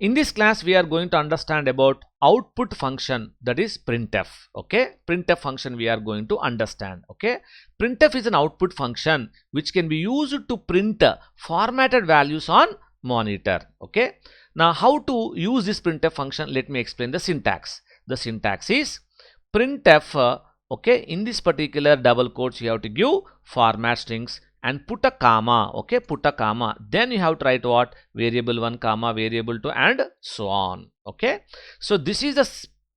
In this class we are going to understand about output function, that is printf. Okay, printf function we are going to understand. Okay, printf is an output function which can be used to print formatted values on monitor. Okay, now how to use this printf function, let me explain the syntax. The syntax is printf. Okay, in this particular double quotes you have to give format strings and put a comma. Okay, put a comma, then you have to write what, variable 1 comma variable 2 and so on. Okay, so this is the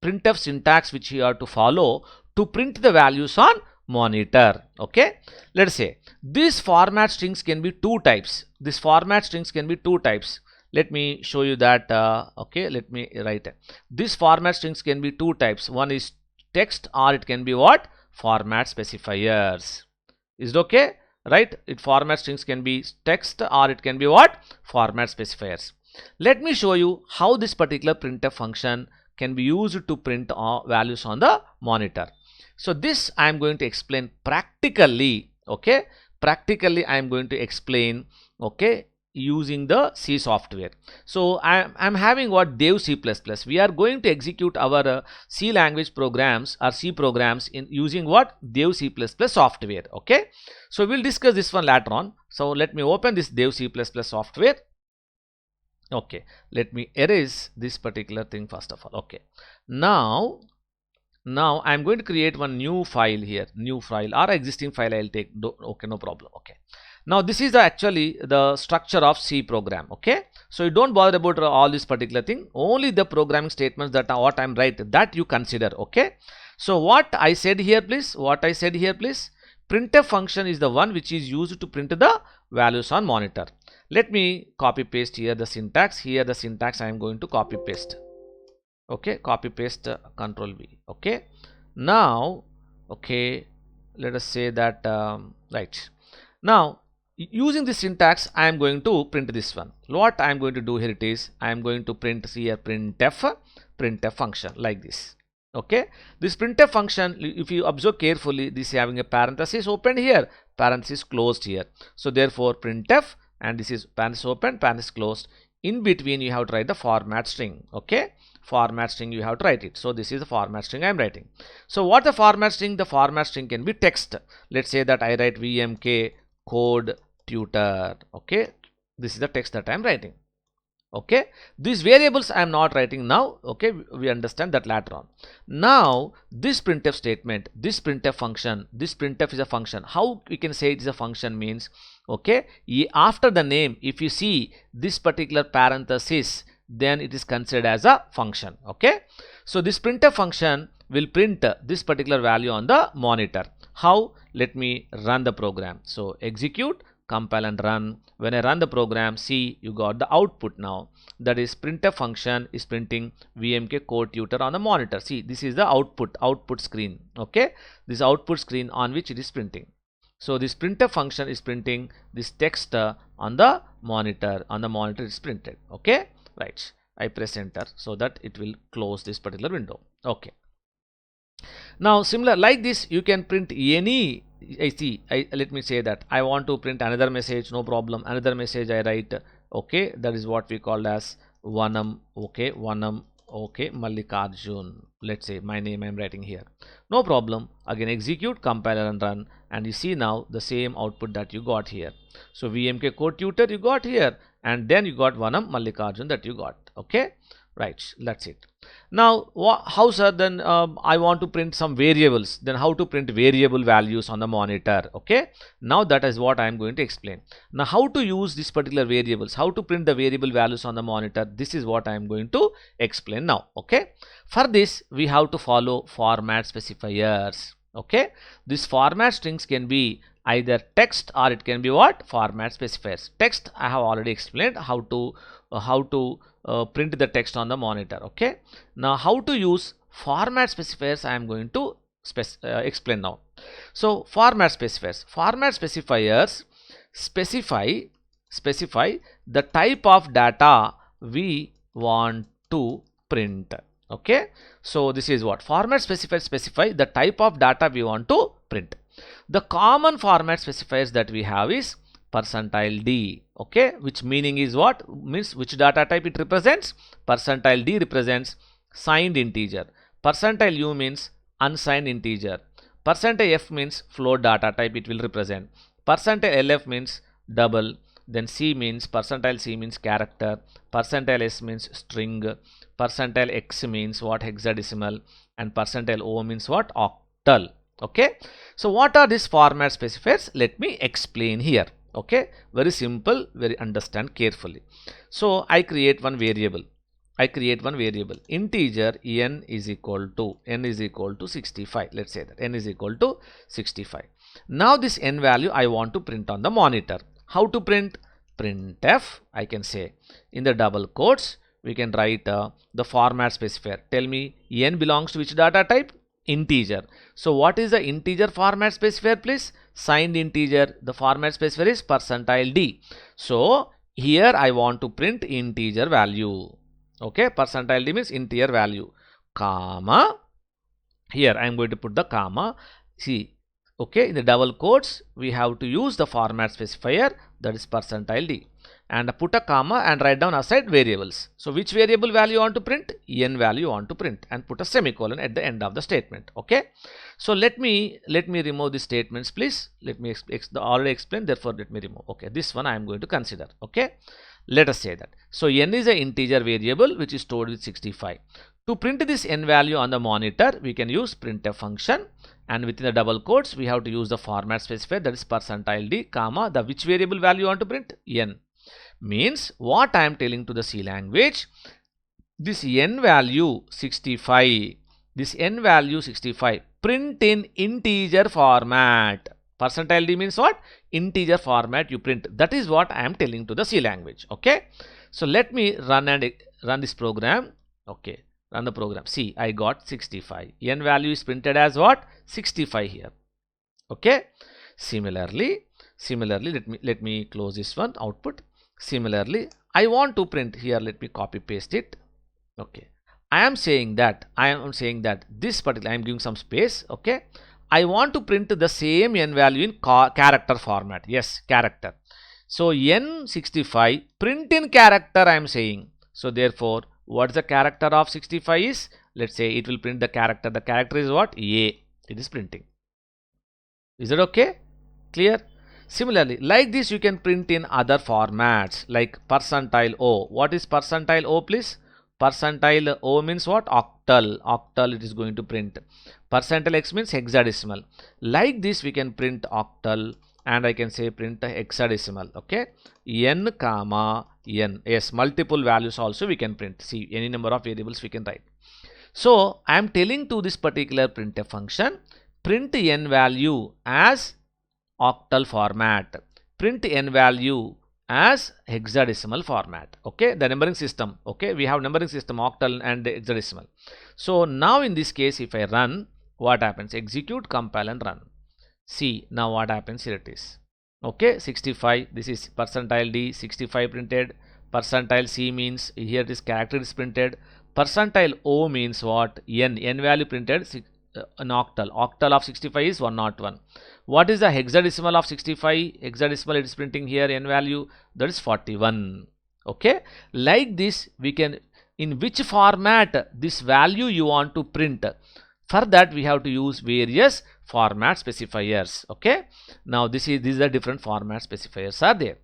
printf syntax which you have to follow to print the values on monitor. Okay, let's say these format strings can be two types. This format strings can be two types. Let me show you that. Okay, let me write it. This format strings can be two types. One is text, or it can be what, format specifiers. Is it okay? Right, it format strings can be text or it can be what, format specifiers. Let me show you how this particular printf function can be used to print values on the monitor. So this I am going to explain practically. Okay, practically I am going to explain, okay, using the C software. So I'm having what, dev C++. We are going to execute our C language programs or C programs in using what, dev C++ software. Okay, so we'll discuss this one later on. So let me open this dev C++ software. Okay, let me erase this particular thing first of all. Okay, now I'm going to create one new file here, new file or existing file I'll take. Okay, no problem. Okay, now this is actually the structure of C program. Okay, so you don't bother about all this particular thing, only the programming statements that are what I'm writing, that you consider. Okay, so what I said here please, printf function is the one which is used to print the values on monitor. Let me copy paste here the syntax. Here the syntax I am going to copy paste. Okay, copy paste, control V. Okay, now okay, let us say that right now using this syntax I am going to print this one. What I am going to do here, it is I am going to print here printf function like this. Okay, this printf function, if you observe carefully, this is having a parenthesis opened here, parenthesis closed here. So therefore printf, and this is parenthesis open, parenthesis closed. In between you have to write the format string. Okay, format string you have to write it. So this is the format string I am writing. So what the format string? The format string can be text. Let's say that I write vmk code tutor. Okay, this is the text that I am writing. Okay, these variables I am not writing now. Okay, we understand that later on. Now this printf statement, this printf function, this printf is a function. How we can say it is a function means, okay, after the name if you see this particular parenthesis, then it is considered as a function. Okay, so this printf function will print this particular value on the monitor. How? Let me run the program. So execute, compile and run. When I run the program, see, you got the output now. That is printf function is printing vmk code tutor on the monitor. See, this is the output screen. Okay, this output screen on which it is printing. So this printf function is printing this text on the monitor. On the monitor is printed. Okay, right, I press enter so that it will close this particular window. Okay, now similar like this you can print any. Let me say that I want to print another message, no problem, another message I write. Okay, that is what we call as Vanam. Okay, Vanam. Okay, Mallikarjun, let's say my name I am writing here, no problem. Again execute, compile and run, and you see now the same output that you got here. So vmk code tutor you got here, and then you got Vanam Mallikarjun that you got. Okay, right, that's it. Now how, sir, then I want to print some variables, then how to print variable values on the monitor. Okay, now that is what I am going to explain. Now how to use these particular variables, how to print the variable values on the monitor, this is what I am going to explain now. Okay, for this we have to follow format specifiers. Okay, these format strings can be either text or it can be what, format specifiers. Text I have already explained how to print the text on the monitor. Okay, now how to use format specifiers I am going to explain now. So format specifiers specify the type of data we want to print. Okay, so this is what format specifiers specify the type of data we want to print. The common format specifiers that we have is percentile D. Okay, which meaning is what? Means which data type it represents? Percentile D represents signed integer. Percentile U means unsigned integer. Percentile F means float data type it will represent. Percentile LF means double. Then C means percentile C means character. Percentile S means string. Percentile X means what? Hexadecimal. And percentile O means what? Octal. Okay. So what are these format specifiers? Let me explain here. Okay. Very simple. Very understand carefully. So I create one variable. Integer n is equal to 65. Let's say that n is equal to 65. Now this n value I want to print on the monitor. How to print? Printf, I can say. In the double quotes, we can write the format specifier. Tell me n belongs to which data type? Integer. So what is the integer format specifier, please? Signed integer. The format specifier is percentile D. So here I want to print integer value. Okay, percentile D means integer value, comma. Here I am going to put the comma. See, okay, in the double quotes we have to use the format specifier, that is percentile D, and put a comma and write down aside variables. So which variable value you want to print? N value you want to print, and put a semicolon at the end of the statement. Okay, so let me remove the statements, please. Let me already explained, therefore let me remove. Okay, this one I am going to consider. Okay, let us say that. So n is an integer variable which is stored with 65. To print this n value on the monitor, we can use printf function, and within the double quotes we have to use the format specifier, that is percentile D, comma, the which variable value you want to print? N. Means what I am telling to the C language, this n value 65, print in integer format. Percentile D means what? Integer format you print. That is what I am telling to the C language. Okay, so let me run this program. Okay, run the program. See, I got 65. N value is printed as what? 65 here. Okay, similarly let me close this one, output. Similarly, I want to print here. Let me copy paste it. Okay, I am saying that this particular, I am giving some space. Okay, I want to print the same n value in character format. Yes, character. So n65 print in character I am saying. So therefore, what is the character of 65 is? Let's say it will print the character. The character is what? A. It is printing. Is it okay? Clear? Similarly, like this you can print in other formats like percentile O. What is percentile O, please? Percentile O means what? Octal. Octal it is going to print. Percentile X means hexadecimal. Like this we can print octal, and I can say print hexadecimal. Okay, n comma n. Yes, multiple values also we can print. See, any number of variables we can write. So I am telling to this particular printf function, print n value as octal format, print n value as hexadecimal format. Okay, the numbering system. Okay, we have numbering system octal and hexadecimal. So now in this case, if I run, what happens? Execute, compile and run. See, now what happens? Here it is. Okay, 65. This is percentile D, 65 printed. Percentile C means here it is character is printed. Percentile O means what? N value printed. An octal. Octal of 65 is 101. What is the hexadecimal of 65? Hexadecimal it is printing here n value, that is 41. Okay, like this we can, in which format this value you want to print. For that we have to use various format specifiers. Okay, now these are the different format specifiers are there.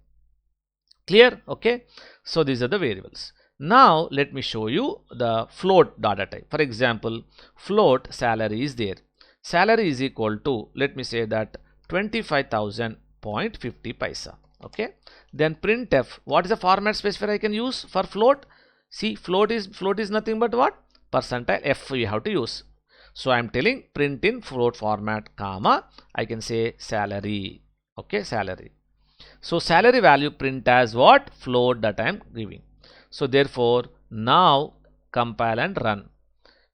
Clear? Okay, so these are the variables. Now let me show you the float data type. For example, float salary is there. Salary is equal to, let me say that 25,000.50 paisa. Okay, then printf, what is the format specifier I can use for float? See, float is nothing but what? Percentile F you have to use. So I am telling print in float format, comma, I can say salary. Okay, salary. So salary value print as what? Float that I am giving. So therefore, now compile and run.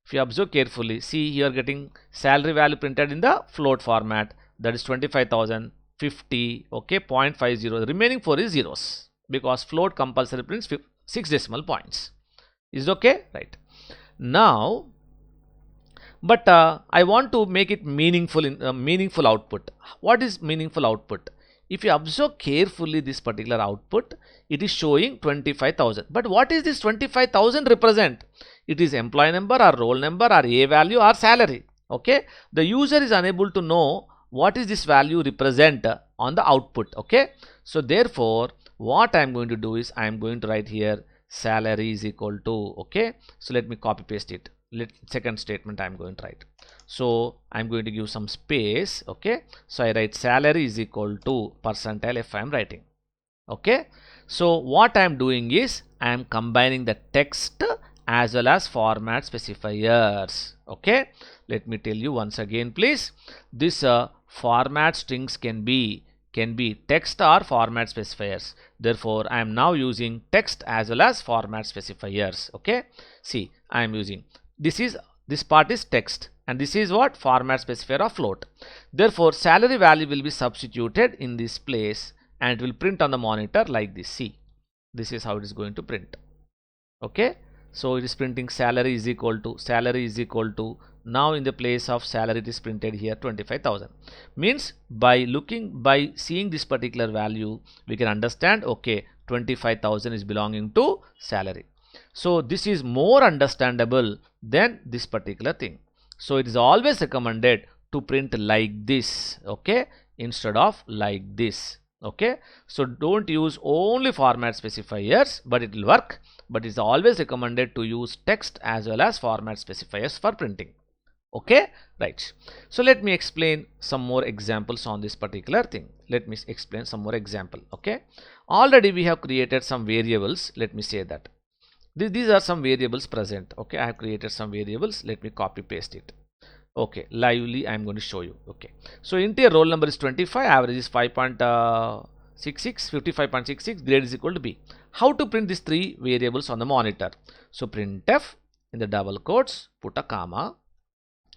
If you observe carefully, see you are getting salary value printed in the float format, that is 25,050. Okay, 0.50. The remaining 4 is zeros because float compulsory prints 6 decimal points. Is it okay? Right. Now, but I want to make it meaningful in meaningful output. What is meaningful output? if you observe carefully this particular output, it is showing 25,000. But what is this 25,000 represent? It is employee number or roll number or a value or salary. Okay, the user is unable to know what is this value represent on the output. Okay, so therefore what I am going to do is I am going to write here salary is equal to, okay, so let me copy paste it. Second statement I am going to write. So I am going to give some space. Okay, so I write salary is equal to percentile if I am writing. Okay, so what I am doing is I am combining the text as well as format specifiers. Okay, let me tell you once again please. This format strings can be text or format specifiers. Therefore I am now using text as well as format specifiers. Okay, see, I am using this part is text and this is what format specifier of float. Therefore salary value will be substituted in this place and it will print on the monitor like this. See, this is how it is going to print. Okay, so it is printing salary is equal to now in the place of salary it is printed here 25,000. Means by seeing this particular value we can understand, okay, 25,000 is belonging to salary. So this is more understandable than this particular thing. So it is always recommended to print like this, okay, instead of like this. Okay, so don't use only format specifiers, but it will work, but it's always recommended to use text as well as format specifiers for printing. Okay, right. So let me explain some more examples on this particular thing. Let me explain some more example. Okay, already we have created some variables. Let me say that these are some variables present. Okay, I have created some variables. Let me copy paste it. Okay, lively I am going to show you. Okay, so integer roll number is 25, average is 5.66, 55.66, grade is equal to B. How to print these three variables on the monitor? So printf, in the double quotes put a comma,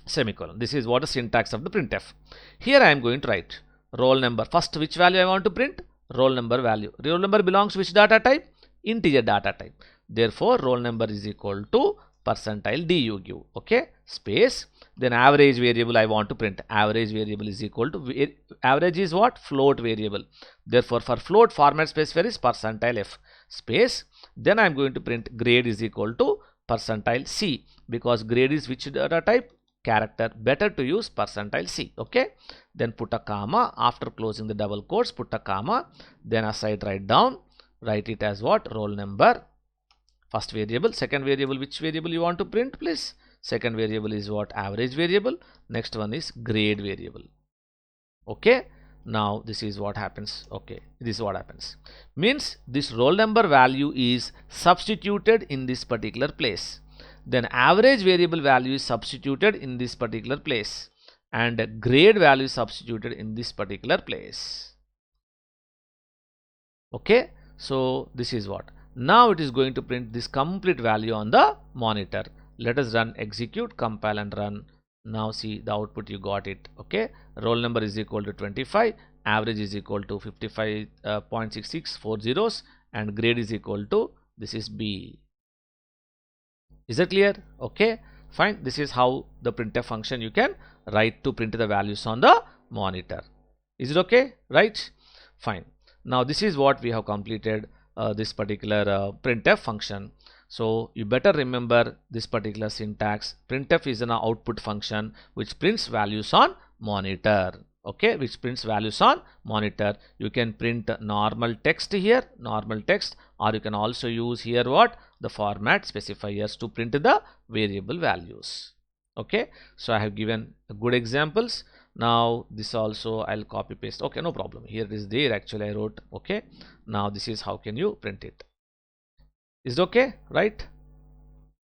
semicolon. This is what the syntax of the printf. Here I am going to write roll number. First, which value I want to print? Roll number value. Roll number belongs to which data type? Integer data type. Therefore roll number is equal to percentile d you give. Okay, space, then average variable I want to print. Average variable is equal to, average is what? Float variable. Therefore for float format specifier is percentile f, space, then I am going to print grade is equal to percentile c, because grade is which data type? Character. Better to use percentile c. Okay, then put a comma, after closing the double quotes put a comma, then aside write down, write it as what? Roll number, first variable. Second variable, which variable you want to print please? Second variable is what? Average variable. Next one is grade variable. Okay, now this is what happens. Okay, this is what happens, means this roll number value is substituted in this particular place, then average variable value is substituted in this particular place, and grade value is substituted in this particular place. Okay, so this is what, now it is going to print this complete value on the monitor. Let us run, execute, compile and run. Now see the output, you got it. Okay, roll number is equal to 25, average is equal to 55.66, 4 zeros, and grade is equal to, this is B. Is that clear? Okay, fine. This is how the printf function you can write to print the values on the monitor. Is it okay? Right? Fine. Now this is what we have completed this particular printf function. So you better remember this particular syntax. Printf is an output function which prints values on monitor. Okay, which prints values on monitor. You can print normal text here, normal text, or you can also use here what? The format specifiers to print the variable values. Okay, so I have given good examples. Now this also I'll copy paste. Okay, no problem. Here it is there, actually I wrote. Okay, now this is how can you print it. Is it okay? Right?